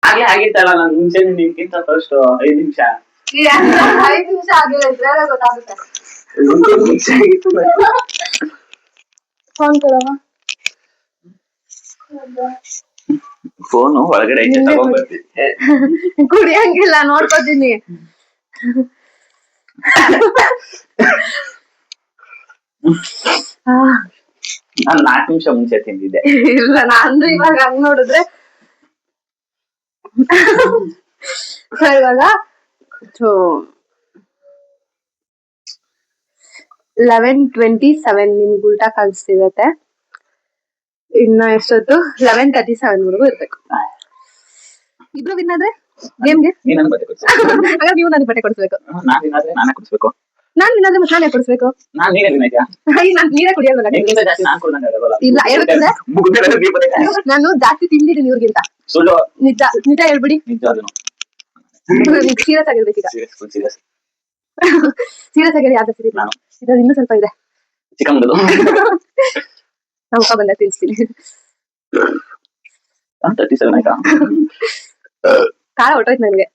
ಹಾಗೆ ಆಗಿತ್ತಲ್ಲ ನಾನು ಮುಂಚೆ ನಿಮ್ಗಿಂತ ಫಸ್ಟ್ 5 ನಿಮಿಷ 5 ನಿಮಿಷ ಆಗಿಲ್ಲ ಇದ್ರೆ ಗೊತ್ತಾಗುತ್ತೆ. ಮುಂಚೆ ಆಗಿತ್ತು ಫೋನ್ ಕೊಡವ. ಫೋನು ಒಳಗಡೆ ಐತೆ ತಗೊಂಡ್ಬರ್ತೀನಿ. ಕುಡಿಯಂಗಿಲ್ಲ ನೋಡ್ಕೋತೀನಿ. ನಾನು 4 ನಿಮಿಷ ಮುಂಚೆ ತಿಂದಿದ್ದೆ. ಇಲ್ಲ ನಾನು ಇವಾಗ ಹಂಗ್ ನೋಡಿದ್ರೆ ಇವಾಗ 11:27 ನಿಮ್ಗೆ ಉಲ್ಟಾ ಕಾಣಿಸ್ತಿರತ್ತೆ. ಇನ್ನ ಎಷ್ಟೊತ್ತು 11:37 ವರೆಗೂ ಇರ್ಬೇಕು. ಇಬ್ರು ವಿನ್ ಆದ್ರೆ ಗೇಮ್ಗೆ ನೀನು ನನಗೆ ಬಟ್ಟೆ ಕೊಡ್ಸು. ಹಾಗಾದ್ರೆ ನೀವು ನನಗೆ ಬಟ್ಟೆ ಕೊಡಿಸ್ಬೇಕು. ನಾನು ವಿನಾದ್ರೆ ನಾನೇ ಕೊಡಿಸ್ಬೇಕು. ನಾನು ವಿನ್ ಆದ್ರೆ ಮತ್ತೆ ನಾನೇ ಕೊಡಿಸ್ಬೇಕು. ನಾನು ನೀನೇ ವಿನ್ ಆಯ್ತಾ? ನೀರೇ ಕುಡಿಯೋಲ್ಲ. ನಿಮ್ಗಿಂತ ಜಾಸ್ತಿ ನಾನು ಕುಡ್ದಂಗೆ ಆಗಲ್ಲ. ಇಲ್ಲ ಹೇಳ್ತಿದ್ದೆ ನಾನು ಜಾಸ್ತಿ ತಿಂದಿದ್ದೀನಿ ಇವ್ರಿಗಿಂತ. ಸುಳ್ಳು. ನಿಜ ನಿಜ ಹೇಳ್ಬಿಡಿ. ನಿಜ ಅದನ್ನು ಸೀರಿಯಸ್ ಆಗಿರ್ಬೇಕೀಗ. ಸೀರಿಯಸ್ ಸೀರಿಯಸ್ ಆಗಿ ಯಾವ್ದು ಸೀರಿಯಸ್ ನಾನು ಇದ್ರಲ್ಲಿ ಇನ್ನೂ ಸ್ವಲ್ಪ ಇದೆ. ಚಿಕನ್ ಮಾಡೋದು ನಾವು ಬಂದ ತಿನ್ಸ್ತೀನಿ. 37 ಆಯ್ತಾ? ಖಾರ ಹೊಟ್ಟೋಯ್ತು ನನಗೆ.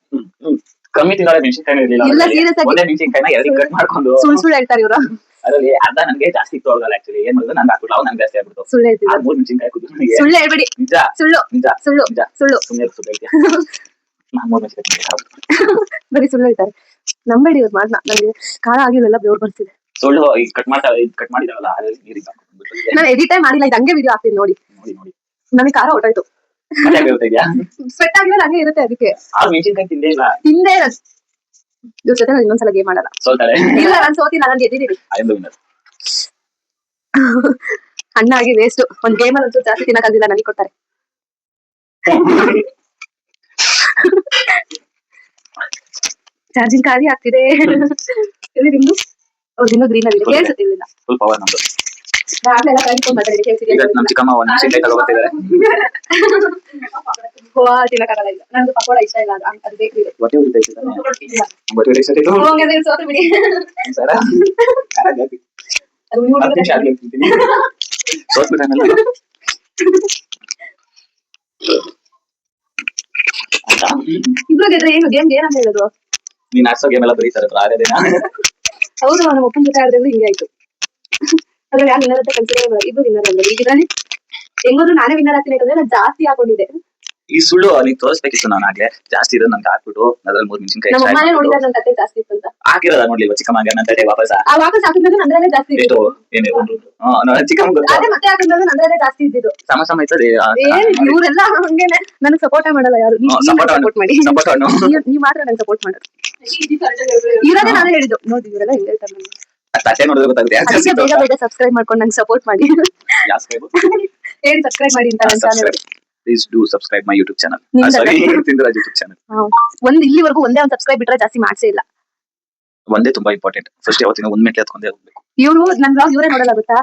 ಕಮ್ಮಿ ತಿನ್ನೋಳೆ ಮೆಣಸಿನಕಾಯಿ ಇರಲಿಲ್ಲ. ಇಲ್ಲ ಸೀರಿಯಸ್ ಆಗಿ ಒಂದೇ ಮೆಣಸಿನಕಾಯಿನ ಎರಡು ಕಟ್ ಮಾಡ್ಕೊಂಡು ಸುಳ್ಳು ಹೇಳ್ತಾರೆ ಇವರು. ಅದರಲ್ಲಿ ಅರ್ಧ ನನಗೆ ಜಾಸ್ತಿ ಇತ್ತು ಹೋಗಲ್ಲ. ಆಕ್ಚುಲಿ ಏನ್ ಮಾಡಿದ್ರು ನಂಗೆ ಹಾಕ್ಬಿಟ್ಟು ಅವ್ ನಂಗೆ ಜಾಸ್ತಿ ಆಗ್ಬಿಟ್ಟು ಸುಳ್ಳು ಹೇಳ್ತಿದ್ರು. 3 ಮೆಣಸಿನಕಾಯಿ ಹಾಕಿದ್ರು ನನಗೆ. ಸುಳ್ಳು ಹೇಳ್ಬೇಡಿ. ನಿಜ ಸುಳ್ಳು ನಿಜ ಸುಳ್ಳು ನಿಜ ಸುಳ್ಳು ಸುಮ್ಮನೆ ಸುಳ್ಳು ಹೇಳ್ತೀಯ. ನಾನು 3 ಮೆಣಸಿನಕಾಯಿ ಬರೀ ಸುಳ್ಳು ಹೇಳ್ತಾರೆ. ನಂಬೇಡಿ ಇವ್ರು ಮಾತನ್ನ. ನನಗೆ ಖಾರ ಆಗಿಲ್ಲ ಬೆವ್ರು ಬರ್ತಿದೆ. ಸುಳ್ಳು ಈಗ ಕಟ್ ಮಾಡಿದಾವಲ್ಲ ಅದ್ರಲ್ಲಿ ನೀರಿಗೆ ಹಾಕ್ಬಿಟ್ಟು ನಾನು ಎಡಿಟ್ ಮಾಡಿಲ್ಲ. ಇದು ಹಂಗೆ ವಿಡಿಯೋ ಹಾಕ್ತೀನಿ ನೋಡಿ. ನೋಡಿ ನನಗೆ ಖಾರ ಹೊಟ್ಟೋಯ್ತು. ಸ್ವೆಟ್ ಆಗಿಲ್ಲ ಹಂಗೆ ಇರುತ್ತೆ. ಅದಕ್ಕೆ ಮೆಣಸಿನಕಾಯಿ ತಿಂದೇ ಇಲ್ಲ. ತಿಂದೇ ಇಲ್ಲ. ಇವ್ರ ಜೊತೆ ನಾನು ಇನ್ನೊಂದ್ಸಲ ಗೇಮ್ ಮಾಡಲ್ಲ. ಸೋತಾಳೆ. ಇಲ್ಲ ನಾನು ಸೋತಿಲ್ಲ. ನಾನು ಗೆದ್ದಿದ್ದೀನಿ. ಅಣ್ಣ ಆಗಿ ವೇಸ್ಟ್. ಒಂದ್ ಗೇಮ್ ಅಲ್ಲಿ ಒಂಚೂರು ಜಾಸ್ತಿ ತಿನ್ನಕ್ಕಾಗಿಲ್ಲ. ನನಗೆ ಕೊಡ್ತಾರೆ. ಚಾರ್ಜಿಂಗ್ ಖಾಲಿ ಆಗ್ತಿದೆ. ಇಲ್ಲಿ ನಿಮ್ದು ಇನ್ನೂ ಗ್ರೀನ್ ಆಗಿದೆ. ಕೇಳಿಸುತ್ತಿಲ್ಲ. ಫುಲ್ ಪವರ್ ನಮ್ದು. ಆಗ್ಲೆಲ್ಲ ಕಳ್ಸ್ಕೊಂಡು ಮಾತಾಡಿ ಕೇಳಿಸಿದೆ. ನಮ್ಮ ಚಿಕ್ಕಮ್ಮ ಒಂದು ಮೆಣಸಿನಕಾಯಿ ತಗೋಬರ್ತಿದ್ದಾರೆ. ಗೋವಾ ತಿನ್ನಕ್ಕಾಗಲ್ಲ. ಇಲ್ಲ ನಂದು ಪಕೋಡ ಇಷ್ಟ ಇಲ್ಲ. ಅದು ಬೇಕ್ರಿ ಇದೆ. ಹೊಟ್ಟೆ ಉರಿತೈತೆ ತಾನೆ? ಹೊಟ್ಟೆ ಉರಿತೈತೆ. ಹೋಗದೆ ಸೋತು ಬಿಡಿ. ಸರ ಅದು ನೀವು ಅದಕ್ಕೆ ಶಾಲೆ ಹೋಗ್ತಿದ್ದೀನಿ. ಸೋತ್ ಬಿಡನಲ್ಲ. ಇಬ್ರು ಗೆದ್ರೆ ಏನು ಗೇಮ್ ಏನಂತ ಹೇಳೋದು? ನೀನ್ ಆಡ್ಸೋ ಗೇಮ್ ಎಲ್ಲ ಬರೀತಾರೆ ಆರೇದಿನ. ಹೌದು ನಮ್ಮ ಒಪ್ಪನ ಜೊತೆ ಆಡಿದ್ರೆ ಹಿಂಗೆ ಆಯ್ತು. ಅದ್ರಲ್ಲಿ ಯಾರು ವಿನ್ನರ್ ಅಂತ ಕನ್ಸಿಡರ್ ಇಬ್ರು ವಿನ್ನರ್ ಅಲ್ಲ. ಈಗ ಇದ್ರಲ್ಲಿ ಹೆಂಗೋದ್ರು ನಾನೇ ವಿನ್ನರ್ ಆಗ್ತೀನಿ ಯಾಕಂದ್ರೆ ನಾನು ಜಾಸ್ತಿ ಹಾಕೊಂಡಿದ್ದೆ. ಈ ಸುಳ್ಳು ನೀನ್ ತೋರಿಸ್ಬೇಕಿತ್ತು. ನಾನು ಆಗ್ಲೇ ಜಾಸ್ತಿ ಇರೋದು ನಂಗೆ ಹಾಕ್ಬಿಟ್ಟು ಅದ್ರಲ್ಲಿ 3 ಮೆಣಸಿನಕಾಯಿ ನಮ್ಮ ಅಮ್ಮನೇ ನೋಡಿದ್ರೆ ನನ್ನ ತಟ್ಟೆ ಜಾಸ್ತಿ ಇತ್ತು ಅಂತ. ಹಾಕಿರೋದ ನೋಡ್ಲಿಲ್ವಾ ಚಿಕ್ಕಮ್ಮಗೆ ನನ್ನ ತಟ್ಟೆ ವಾಪಸ್ ಹಾಕಿದ್ರೆ ನಂದ್ರಲ್ಲೇ ಜಾಸ್ತಿ ಇತ್ತು. ಏನಿದೆ ಚಿಕ್ಕಮ್ಮ ಗೊತ್ತಾ? ಅದೇ ಮತ್ತೆ ಹಾಕಿದ್ರೆ ನಂದ್ರಲ್ಲೇ ಜಾಸ್ತಿ ಇದ್ದಿದ್ದು. ಸಮ ಇರ್ತದೆ. ಇವರೆಲ್ಲ ಹಂಗೇನೆ ನನಗೆ ಸಪೋರ್ಟೇ ಮಾಡಲ್ಲ ಯಾರು. ಸಪೋರ್ಟ್ ಮಾಡಿ. ನೀವ್ ಮಾತ್ರ ನಂಗೆ ಸಪೋರ್ಟ್ ಮಾಡೋದು. ಇರೋದೇ ನಾನೇ ಹೇಳಿದ್ದು. ನೋಡಿ ಇವರೆಲ್ಲ ಹೆಂಗ್ ಹೇಳ್ತಾರೆ ನನಗೆ. ತಟ್ಟೆ ನೋಡಿದ್ರೆ ಗೊತ್ತಾಗುತ್ತೆ. ಬೇಗ ಸಬ್ಸ್ಕ್ರೈಬ್ ಮಾಡ್ಕೊಂಡು ನಂಗೆ ಸಪೋರ್ಟ್ ಮಾಡಿ. ಹೇಳಿ ಸಬ್ಸ್ಕ್ರೈಬ್ ಮಾಡಿ ಅಂತ ನನ್ನ channel. Please do subscribe my YouTube channel. Sorry, Tindraj YouTube channel. ಒಂದು ಇಲ್ಲಿವರೆಗೂ ಒಂದೇ ಒಂದು ಸಬ್ಸ್ಕ್ರೈಬ್ ಬಿಟ್ರೆ ಜಾಸ್ತಿ ಮಾಡ್ಸೇ ಇಲ್ಲ. ಒಂದೇ ತುಂಬಾ ಇಂಪಾರ್ಟೆಂಟ್. ಫಸ್ಟ್ ಯಾವತ್ತಿನ ಒಂದ್ ಮೆಟ್ಲೆ ಹತ್ಕೊಂಡೇ ಹೋಗ್ಬೇಕು. ಇವರು ನನ್ನ ಬ್ಲಾಗ್ ಇವರೇ ನೋಡಲ್ಲ ಗೊತ್ತಾ?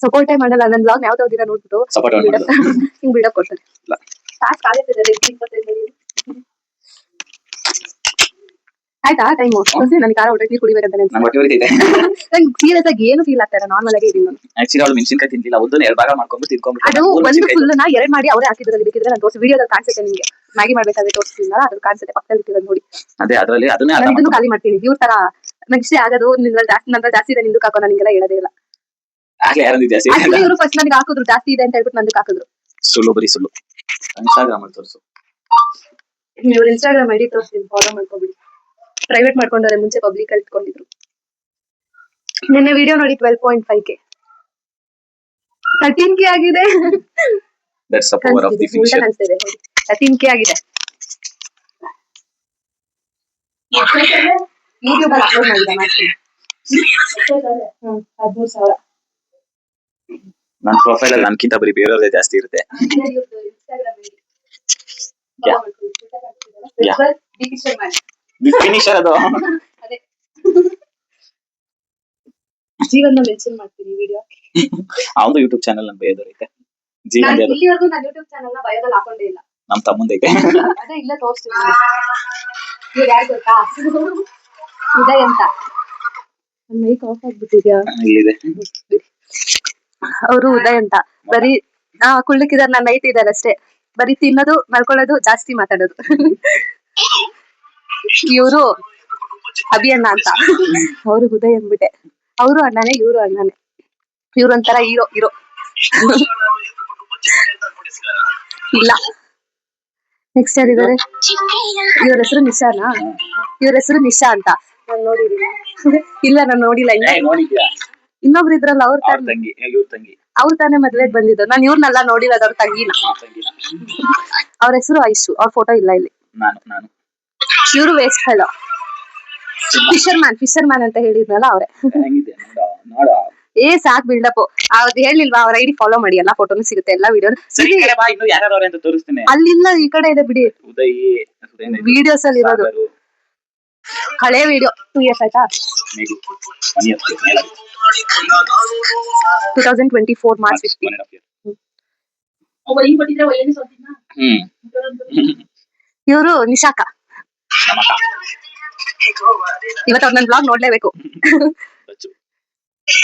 ಸಪೋರ್ಟೇ ಮಾಡಲ್ಲ. ನನ್ನ ಬ್ಲಾಗ್ ಯಾವ್ದು ಓದಿರ ನೋಡ್ಬಿಟ್ಟು ಸಪೋರ್ಟ್ ಮಾಡಲ್ಲ. ಹಿಂಗ್ ಬಿಡಕ್ ಕೊಡ್ತಾರೆ. ಟಾಸ್ಕ್ ಆಗುತ್ತೆ 25 ಆಯ್ತಾ ಟೈಮು? ನನಗೆ ಖಾರ ಹೊಟ್ಟೆ ನೀರು ಕುಡಿಬೇಕಂತ ನಂಗೆ ಸೀರಿಯಸ್ ಆಗಿ ಏನು ಫೀಲ್ ಆಗ್ತಾ ಇಲ್ಲ. ನಾರ್ಮಲ್ ಆಗಿ ಇದೀನಿ ನಾನು. ಆಕ್ಚುಲಿ ಅವಳು ಮೆಣಸಿನಕಾಯಿ ತಿಂದಿಲ್ಲ. ಒಂದನ್ನ 2 ಭಾಗ ಮಾಡ್ಕೊಂಡು ತಿನ್ಕೊಂಡ್ಬಿಟ್ಟು ಅದು ಒಂದು ಫುಲ್ ನ 2 ಮಾಡಿ ಅವರೇ ಹಾಕಿದ್ರಲ್ಲಿ ಬೇಕಿದ್ರೆ ನಾನು ತೋರಿಸಿ ವಿಡಿಯೋದಲ್ಲಿ ಕಾಣಿಸುತ್ತೆ ನಿಮಗೆ. ಮ್ಯಾಗಿ ಮಾಡ್ಬೇಕಾದ್ರೆ ತೋರಿಸ್ತಿಲ್ಲ ಅದು ಕಾಣಿಸುತ್ತೆ ಪಕ್ಕದಲ್ಲಿ ಇಟ್ಟಿರೋದು ನೋಡಿ. ಅದೇ ಅದರಲ್ಲಿ ಅದನ್ನೇ ಇದನ್ನು ಖಾಲಿ ಮಾಡ್ತೀನಿ. ಇವ್ರ ತರ ನೆಕ್ಸ್ಟ್ ಆಗೋದು ನಂತರ ಜಾಸ್ತಿ ಇದೆ ನಿಂದು ಹಾಕೋ ನನಗೆಲ್ಲ ಹೇಳೋದೇ ಇಲ್ಲ. ಇವರು ಫಸ್ಟ್ ನನಗೆ ಹಾಕಿದ್ರು ಜಾಸ್ತಿ ಇದೆ ಅಂತ ಹೇಳ್ಬಿಟ್ಟು ನಂದಕ್ಕೆ ಹಾಕಿದ್ರು. ಸುಳ್ಳು ಬರೀ ಸುಳ್ಳು. ಇನ್ಸ್ಟಾಗ್ರಾಮ್ ಅಲ್ಲಿ ತೋರಿಸು. ಇವ್ರು ಇನ್ಸ್ಟಾಗ್ರಾಮ್ ಐಡಿ ತೋರಿಸ್ತೀನಿ ಫಾಲೋ ಮಾಡ್ಕೊಬಿಡಿ. ಪ್ರೈವೇಟ್ ಮಾಡ್ಕೊಂಡ್ರೆ ಮುಂಚೆ ಪಬ್ಲಿಕ್ ಅಲ್ಲಿ ಇಟ್ಕೊಂಡಿದ್ರು. ನಿನ್ನೆ ವಿಡಿಯೋ ನೋಡಿ 12.5K 13K ಆಗಿದೆ. That's the power of the future. 13K ಆಗಿದೆ. ಯೂಟ್ಯೂಬ್ ಅಲ್ಲಿ ಅಪ್ಲೋಡ್ ಮಾಡಿದ್ದೆ ಮಾಡ್ತೀನಿ. 13,000 ನನ್ನ ಪ್ರೊಫೈಲ್ ಅಲ್ಲಿ ನನ್ಕಿಂತ ಬರೀ ಬೇರೆಯವರೇ ಜಾಸ್ತಿ ಇರುತ್ತೆ. ಫಿನಿಶರ್ ಅದು ಅದೇ ಜೀವನ ಮೆನ್ಷನ್ ಮಾಡ್ತೀನಿ ವಿಡಿಯೋ. ಅವನು ಯೂಟ್ಯೂಬ್ ಚಾನೆಲ್ ನನ್ನ ಬಯೋದಲ್ಲಿ ಐತೆ. ಜೀವನ ಇಲ್ಲಿವರೆಗೂ ನಾನು ಯೂಟ್ಯೂಬ್ ಚಾನೆಲ್ ನ ಬಯೋದಲ್ಲಿ ಹಾಕೊಂಡೇ ಇಲ್ಲ. ನಮ್ಮ ತಮ್ಮಂದೈತೆ. ಅದೇ ಇಲ್ಲ ತೋರಿಸ್ತೀನಿ. ಇವ್ರು ಯಾರು ಗೊತ್ತಾ? ಉದಯ್ ಅಂತ. ನನ್ನ ಮೈಕ್ ಆಫ್ ಆಗ್ಬಿಟ್ಟಿದ್ಯಾ? ಇಲ್ಲಿದೆ. ಅವರು ಉದಯ್ ಅಂತ ಬರೀ ಕುಳ್ಳಕ್ಕಿದಾರೆ. ನನ್ನ ನೈಟ್ ಇದಾರೆ ಅಷ್ಟೇ. ಬರೀ ತಿನ್ನೋದು ಮಲ್ಕೊಳ್ಳೋದು ಜಾಸ್ತಿ ಮಾತಾಡೋದು. ಇವರು ಅಭಿ ಅಣ್ಣ ಅಂತ, ಅವ್ರು ಉದಯ್ ಅಂದ್ಬಿಟ್ಟೆ. ಅವರು ಅಣ್ಣನೇ, ಇವರು ಅಣ್ಣನೇ. ಇವ್ರ ಒಂಥರ ಹೀರೋ ಹೀರೋ. ಇಲ್ಲ, ನೆಕ್ಸ್ಟ್ ಯಾರಿದ್ದಾರೆ? ಇವ್ರ ಹೆಸರು ನಿಶಾನಾ? ಇವ್ರ ಹೆಸರು ನಿಶಾ ಅಂತ. ನಾನ್ ನೋಡಿದೀನಿ. ಇಲ್ಲ, ನಾನ್ ನೋಡಿಲ್ಲ. ಇನ್ನೊಬ್ರು ಇದ್ರಲ್ಲ, ಅವ್ರ ಅವ್ರ ತಾನೇ ಮದ್ವೆಗ್ ಬಂದಿದ್ದು. ನಾನ್ ಇವ್ರನ್ನೆಲ್ಲ ನೋಡಿರೋದು, ಅವ್ರ ತಂಗಿನ. ಅವ್ರ ಹೆಸರು ಐಶು. ಅವ್ರ ಫೋಟೋ ಇಲ್ಲ ಇಲ್ಲಿ. ಇವರು ವೇಸ್ಟ್ ಫೆಲೋ. ಫಿಶರ್ ಮ್ಯಾನ್ ಅಂತ ಹೇಳಿದ್ನಲ್ಲ ಅವ್ರೆ. ಸಾಕ್ ಬಿಲ್ಡಪ್. ಅವ್ರು ಹೇಳಿಲ್ವಾ, ಅವ್ರ ಐಡಿ ಫಾಲೋ ಮಾಡಿ, ಎಲ್ಲಾ ಫೋಟೋನು ಸಿಗುತ್ತೆ, ಎಲ್ಲಾ ವಿಡಿಯೋ. ಅಲ್ಲಿಲ್ಲ, ಈ ಕಡೆ ಇದೆ ಬಿಡಿ. ವಿಡಿಯೋಸ್ ಅಲ್ಲಿ ಇರೋದು ಹಳೆ ವಿಡಿಯೋ. 2 years ಆಯ್ತಾ? 2024 March 15. ಇವರು ನಿಶಾಕ. ಇವತ್ತು ಅವ್ರ ನನ್ ಬ್ಲಾಗ್ ನೋಡ್ಲೇಬೇಕು.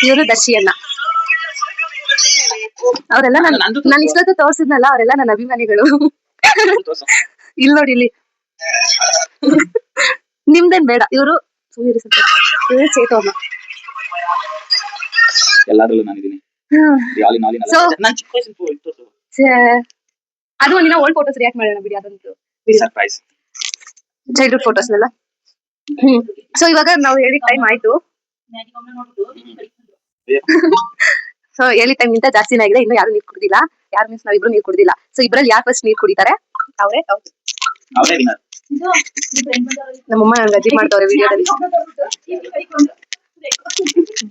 ಇವರು ದರ್ಶಿ ಅಣ್ಣ. ಅವರೆಲ್ಲ ನಾನು ಇಷ್ಟೊತ್ತು ತೋರ್ಸಿದ್ನಲ್ಲ, ಅವರೆಲ್ಲ ನನ್ನ ಅಭಿಮಾನಿಗಳು. ಇಲ್ಲಿ ನೋಡಿ, ಇಲ್ಲಿ ನಿಮ್ದೇನ್ ಬೇಡ. ಇವರು ಚೇತು ಅಮ್ಮ. ಅದು ಒಂದಿನ ಓಲ್ಡ್ ಫೋಟೋಸ್ ರಿಯಾಕ್ಟ್ ಮಾಡೋಣ ಬಿಡಿ. ಅದಂತೂ ಚೈಲ್ಡ್ಹುಡ್ ಫೋಟೋಸ್ನೆಲ್ಲ. ಸೊ ಇವಾಗ ನಾವು ಹೇಳಿದ ಟೈಮ್ ಆಯ್ತು. ಸೊ ಹೇಳಿದ ಟೈಮ್ ಗಿಂತ ಜಾಸ್ತಿನೇ ಆಗಿದೆ. ಇನ್ನು ಯಾರು ನೀರ್ ಕುಡ್ದಿಲ್ಲ. ಯಾರು ಮೀನ್ಸ್ ನಾವಿಬ್ರು ನೀರ್ ಕುಡ್ದಿಲ್ಲ. ಸೊ ಇಬ್ರಲ್ಲಿ ಯಾರು ಫಸ್ಟ್ ನೀರ್ ಕುಡಿತಾರೆ ಅವ್ರೆ. ನಮ್ಮಮ್ಮ ನನ್ಗೆ ಅಜ್ಜಿ ಮಾಡ್ತವ್ರೆ ವಿಡಿಯೋದಲ್ಲಿ.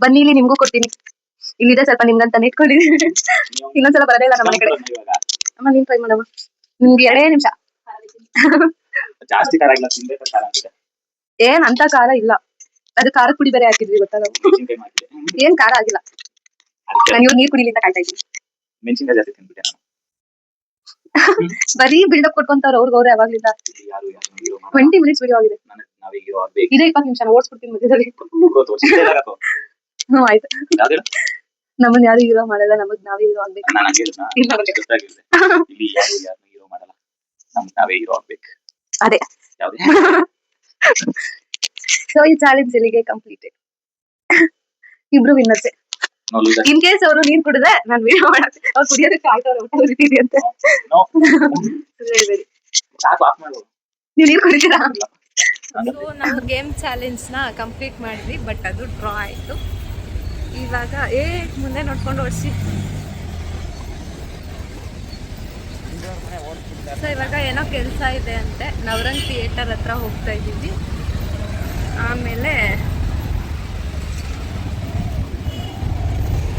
ಬನ್ನಿ, ಇಲ್ಲಿ ನಿಮ್ಗೂ ಕೊಡ್ತೀನಿ. ಇಲ್ಲಿದೆ ಸ್ವಲ್ಪ ನಿಮ್ಗಂತ ಇಟ್ಕೊಂಡಿದ್ದೀನಿ. ಇನ್ನೊಂದ್ಸಲ ಬರದೇ ಇಲ್ಲ ನಮ್ಮ ಮನೆ ಕಡೆ. ಅಮ್ಮ, ನೀನ್ ಟ್ರೈ ಮಾಡಮ್ಮ. ನಿಮ್ಗೆ 2 ನಿಮಿಷ. ಜಾಸ್ತಿ ಖಾರ ಇಲ್ಲ, ಏನ್ ಅಂತ ಖಾರ ಇಲ್ಲ. ಅದು ಖಾರದ ಪುಡಿ ಬೇರೆ ಹಾಕಿದ್ವಿ, ಗೊತ್ತಾ ನಾವು. ಏನ್ ಖಾರ ಆಗಿಲ್ಲ. ನಾನು ಇವ್ರು ನೀರ್ ಕುಡಿಲಿಂದ ಕಾಯ್ತಾ ಇದ್ದೀನಿ. ಮೆಣಸಿನಕಾಯಿ ಜಾಸ್ತಿ ತಿನ್ಬಿಟ್ಟೆ ನಾನು. ಬರೀ ಬಿಲ್ಡಪ್ ಕೊಟ್ಕೊಂತಾರ ಅವ್ರಿಗೆ ಯಾವಾಗ್ಲಿಂದ. 20 minutes ವಿಡಿಯೋ ಆಗಿದೆ. ಇದೇ 20 ನಿಮಿಷ ಓಡಿಸ್ಬಿಡ್ತೀನಿ ಮಧ್ಯದಲ್ಲಿ. ಆಯ್ತು. ನಮ್ಮನ್ನ ಯಾರು ಹೀರೋ ಮಾಡಲ್ಲ, ನಮಗ್ ನಾವೇ ಹೀರೋ ಆಗ್ಬೇಕು. ಅದೇ. ಸೊ ಈ ಚಾಲೆಂಜ್ ಇಲ್ಲಿಗೆ ಕಂಪ್ಲೀಟೆಡ್. ಇಬ್ರು ವಿನ್ನರ್ಸೆ. ಇನ್ ಕೇಸ್ ಅವರು ನೀರ್ ಕುಡಿದ್ರೆ ನಾನು ವಿಡಿಯೋ ಮಾಡಕ್ಕೆ, ಅವ್ರು ಕುಡಿಯೋದಕ್ಕೆ ಆಯ್ತವ್ರೆ, ಊಟ ಉರಿತೀರಿ ಅಂತ. ನೀವು ನೀರ್ ಕುಡಿತೀರಾ? ನಾವು ಗೇಮ್ ಚಾಲೆಂಜ್ ನ ಕಂಪ್ಲೀಟ್ ಮಾಡಿದ್ವಿ, ಬಟ್ ಅದು ಡ್ರಾ ಆಯ್ತು. ಇವಾಗ ಮುಂದೆ ನೋಡ್ಕೊಂಡು ಓಡಿಸಿ. ಸೊ ಇವಾಗ ಏನೋ ಕೆಲಸ ಇದೆ ಅಂತೆ, ನವರಂಗ್ ಥಿಯೇಟರ್ ಹತ್ರ ಹೋಗ್ತಾ ಇದ್ದೀವಿ. ಆಮೇಲೆ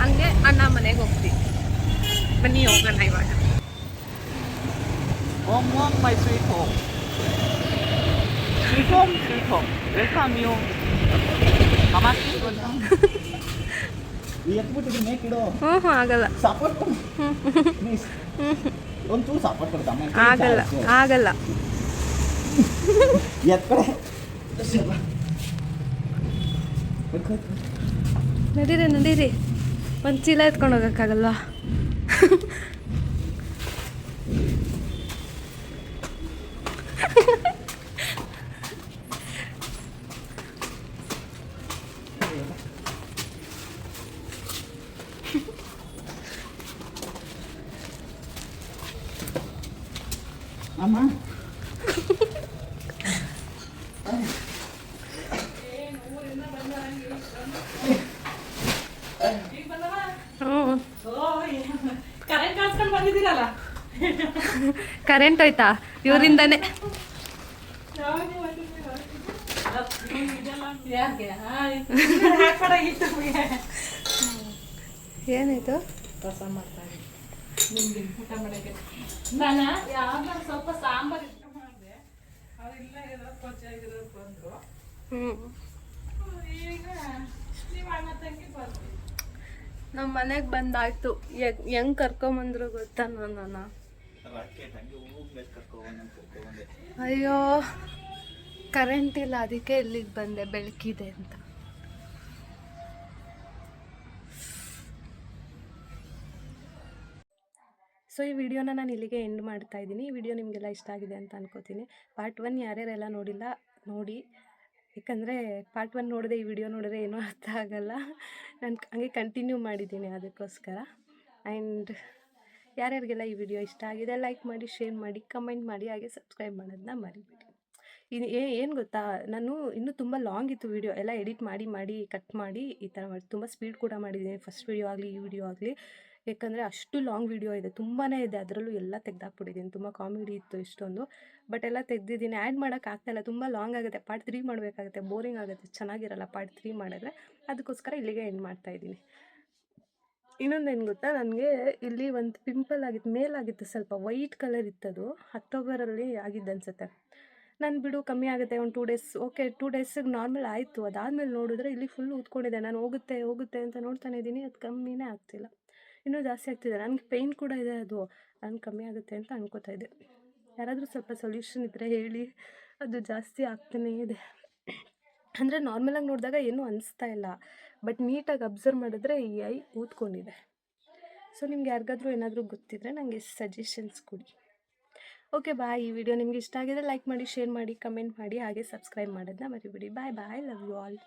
ಹಂಗೆ ಅಣ್ಣ ಮನೆಗೆ ಹೋಗ್ತೀವಿ. ಬನ್ನಿ ಹೋಗೋಣ ಇವಾಗ. my sweet home. Sweet home, sweet home. Welcome you. Namaste. ಎತ್ಬಿಟ್ಟಿದ್ರೆ ಮೇಕ್ ಇಡೋ. ಆಗಲ್ಲ. Support please. ಒಂಚೂರು ಸಪೋರ್ಟ್ ಕೊಡ್ತಮ್ಮ. ಆಗಲ್ಲ. ಎತ್ಕಡೆ. ನಡೀರಿ. ಒಂದು ಚೀಲ ಎತ್ಕೊಂಡು ಹೋಗಕ್ಕಾಗಲ್ವಾ? ಅಮ್ಮ ಕರೆಂಟ್ ಹೋಯ್ತಾ ಇವರಿಂದಾನೆ. ಏನಾಯ್ತು? ರಸ ಮಾಡ್ತಾ ನಿಮ್ಗೆ ಊಟ ಮಾಡೋಕ್ಕೆ ನಾನು ಯಾವಾಗ ಸ್ವಲ್ಪ ಸಾಂಬಾರು ಇಷ್ಟ ಮಾಡಿದೆ, ಅವರೆಲ್ಲ ಏನೋ ಕೊಚ್ಚಾಗಿರೋದು ಬಂದರು. ಈಗ ನೀವು ಅಣ್ಣ ತಂಗಿ ಬರ್ತೀವಿ. ನಮ್ಮ ಮನೆಗೆ ಬಂದಾಯ್ತು. ಹೆಂಗ್ ಕರ್ಕೊಂಬಂದ್ರು ಗೊತ್ತಾ ನನ್ನ? ಅಯ್ಯೋ, ಕರೆಂಟ್ ಇಲ್ಲ, ಅದಕ್ಕೆ ಇಲ್ಲಿಗೆ ಬಂದೆ, ಬೆಳಕಿದೆ ಅಂತ. ಸೊ ಈ ವಿಡಿಯೋನ ನಾನು ಇಲ್ಲಿಗೆ ಎಂಡ್ ಮಾಡ್ತಾ ಇದ್ದೀನಿ. ಈ ವಿಡಿಯೋ ನಿಮಗೆಲ್ಲ ಇಷ್ಟ ಆಗಿದೆ ಅಂತ ಅನ್ಕೋತೀನಿ. ಪಾರ್ಟ್ 1 ಯಾರ್ಯಾರೆಲ್ಲ ನೋಡಿಲ್ಲ ನೋಡಿ, ಯಾಕಂದರೆ ಪಾರ್ಟ್ 1 ನೋಡಿದೆ ಈ ವಿಡಿಯೋ ನೋಡಿದ್ರೆ ಏನೂ ಅರ್ಥ ಆಗಲ್ಲ. ನಾನು ಹಂಗೆ ಕಂಟಿನ್ಯೂ ಮಾಡಿದ್ದೀನಿ ಅದಕ್ಕೋಸ್ಕರ. ಆ್ಯಂಡ್ ಯಾರ್ಯಾರಿಗೆಲ್ಲ ಈ ವಿಡಿಯೋ ಇಷ್ಟ ಆಗಿದೆ ಲೈಕ್ ಮಾಡಿ, ಶೇರ್ ಮಾಡಿ, ಕಮೆಂಟ್ ಮಾಡಿ, ಹಾಗೆ ಸಬ್ಸ್ಕ್ರೈಬ್ ಮಾಡೋದನ್ನ ಮರಿಬೇಡಿ. ಇದು ಏನು ಗೊತ್ತಾ, ನಾನು ಇನ್ನೂ ತುಂಬ ಲಾಂಗ್ ಇತ್ತು ವಿಡಿಯೋ ಎಲ್ಲ ಎಡಿಟ್ ಮಾಡಿ ಕಟ್ ಮಾಡಿ ಈ ಥರ ಮಾಡಿ ತುಂಬ ಸ್ಪೀಡ್ ಕೂಡ ಮಾಡಿದ್ದೀನಿ. ಫಸ್ಟ್ ವಿಡಿಯೋ ಆಗಲಿ ಈ ವಿಡಿಯೋ ಆಗಲಿ, ಯಾಕಂದರೆ ಅಷ್ಟು ಲಾಂಗ್ ವಿಡಿಯೋ ಇದೆ, ತುಂಬಾ ಇದೆ. ಅದರಲ್ಲೂ ಎಲ್ಲ ತೆಗ್ದಾಕ್ಬಿಟ್ಟಿದ್ದೀನಿ. ತುಂಬ ಕಾಮಿಡಿ ಇತ್ತು ಇಷ್ಟೊಂದು, ಬಟ್ ಎಲ್ಲ ತೆಗ್ದಿದ್ದೀನಿ. ಆ್ಯಡ್ ಮಾಡೋಕ್ಕಾಗ್ತಾಯಿಲ್ಲ, ತುಂಬ ಲಾಂಗ್ ಆಗುತ್ತೆ. ಪಾರ್ಟ್ 3 ಮಾಡಬೇಕಾಗುತ್ತೆ, ಬೋರಿಂಗ್ ಆಗುತ್ತೆ, ಚೆನ್ನಾಗಿರಲ್ಲ ಪಾರ್ಟ್ 3 ಮಾಡಿದ್ರೆ. ಅದಕ್ಕೋಸ್ಕರ ಇಲ್ಲಿಗೆ ಎಂಡ್ ಮಾಡ್ತಾಯಿದ್ದೀನಿ. ಇನ್ನೊಂದೇನು ಗೊತ್ತಾ, ನನಗೆ ಇಲ್ಲಿ ಒಂದು ಪಿಂಪಲ್ ಆಗಿತ್ತು, ಮೇಲಾಗಿತ್ತು, ಸ್ವಲ್ಪ ವೈಟ್ ಕಲರ್ ಇತ್ತದು. ಅಕ್ಟೋಬರಲ್ಲಿ ಆಗಿದ್ದು ಅನಿಸುತ್ತೆ. ನಾನು ಬಿಡು ಕಮ್ಮಿ ಆಗುತ್ತೆ ಒಂದು 2 ಡೇಸ್, ಓಕೆ 2 ಡೇಸಿಗೆ ನಾರ್ಮಲ್ ಆಯಿತು. ಅದಾದಮೇಲೆ ನೋಡಿದ್ರೆ ಇಲ್ಲಿ ಫುಲ್ ಊದ್ಕೊಂಡಿದೆ. ನಾನು ಹೋಗುತ್ತೆ ಅಂತ ನೋಡ್ತಾನೆ ಇದ್ದೀನಿ, ಅದು ಕಮ್ಮಿನೇ ಆಗ್ತಿಲ್ಲ, ಇನ್ನೂ ಜಾಸ್ತಿ ಆಗ್ತಿದೆ. ನನಗೆ ಪೇಯ್ನ್ ಕೂಡ ಇದೆ, ಅದು ನಾನು ಕಮ್ಮಿ ಆಗುತ್ತೆ ಅಂತ ಅನ್ಕೋತಾ ಇದ್ದೆ. ಯಾರಾದರೂ ಸ್ವಲ್ಪ ಸೊಲ್ಯೂಷನ್ ಇದ್ದರೆ ಹೇಳಿ, ಅದು ಜಾಸ್ತಿ ಆಗ್ತಾನೇ ಇದೆ. ಅಂದರೆ ನಾರ್ಮಲಾಗಿ ನೋಡಿದಾಗ ಏನೂ ಅನಿಸ್ತಾ ಇಲ್ಲ, ಬಟ್ ನೀಟಾಗಿ ಅಬ್ಸರ್ವ್ ಮಾಡಿದ್ರೆ ಈ ಐ ಊದ್ಕೊಂಡಿದೆ. ಸೊ ನಿಮ್ಗೆ ಯಾರಿಗಾದ್ರೂ ಏನಾದರೂ ಗೊತ್ತಿದ್ದರೆ ನನಗೆ ಸಜೆಷನ್ಸ್ ಕೊಡಿ. Okay bye. ಈ ವಿಡಿಯೋ ನಿಮ್ಗೆ ಇಷ್ಟ ಆಗಿದೆ ಲೈಕ್ ಮಾಡಿ, ಶೇರ್ ಮಾಡಿ, ಕಮೆಂಟ್ ಮಾಡಿ, ಹಾಗೆ ಸಬ್ಸ್ಕ್ರೈಬ್ ಮಾಡೋದನ್ನ ಮರಿಬೇಡಿ. ಬಾಯ್ ಬಾಯ್, ಲವ್ ಯು ಆಲ್.